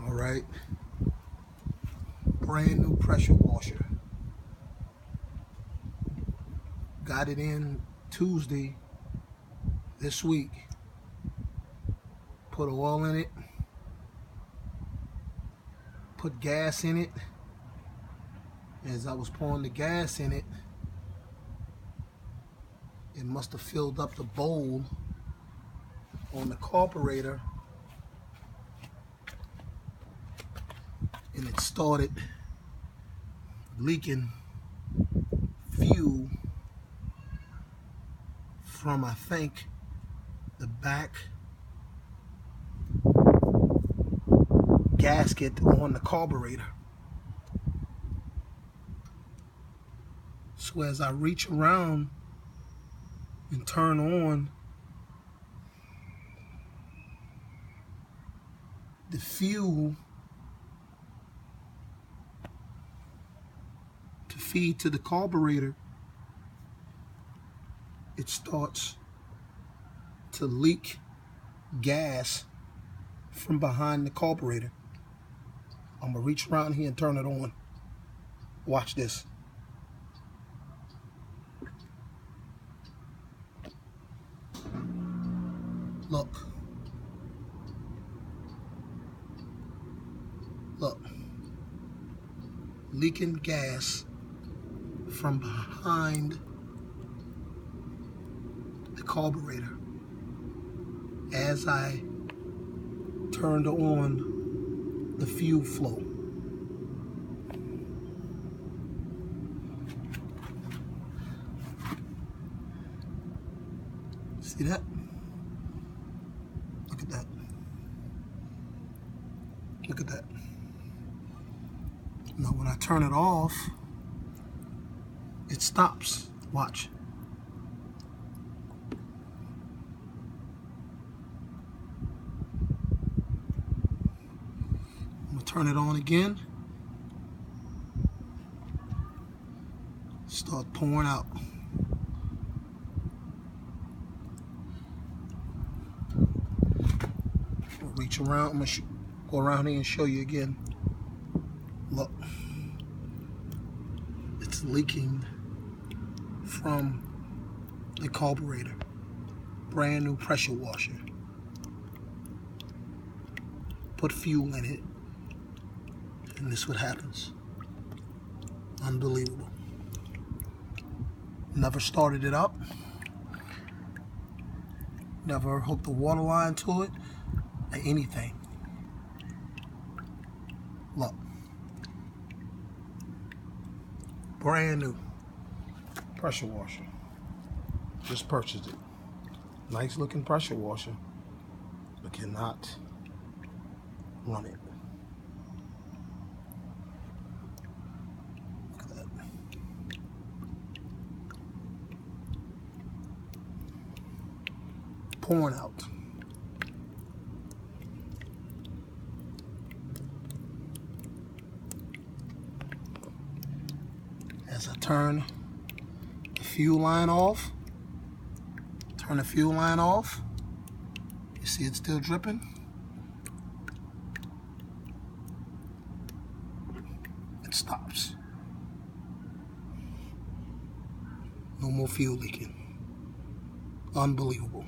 All right, brand new pressure washer. Got it in Tuesday this week. Put oil in it, put gas in it. As I was pouring the gas in it, it must have filled up the bowl on the carburetor, and it started leaking fuel from, I think, the back gasket on the carburetor. So as I reach around and turn on the fuel to feed to the carburetor, it starts to leak gas from behind the carburetor. I'm gonna reach around here and turn it on. Watch this. Look. Look. Leaking gas from behind the carburetor as I turned on the fuel flow. See that? Look at that. Look at that. Now when I turn it off, it stops. Watch. I'm gonna turn it on again. Start pouring out. I'll reach around. I'm gonna go around here and show you again. Look, it's leaking from the carburetor. Brand new pressure washer. Put fuel in it, and this is what happens. Unbelievable. Never started it up. Never hooked the water line to it or anything. Look. Brand new pressure washer. Just purchased it. Nice looking pressure washer, but cannot run it. Look at that. Pouring out. As I turn the fuel line off, you see it's still dripping. It stops. No more fuel leaking. Unbelievable.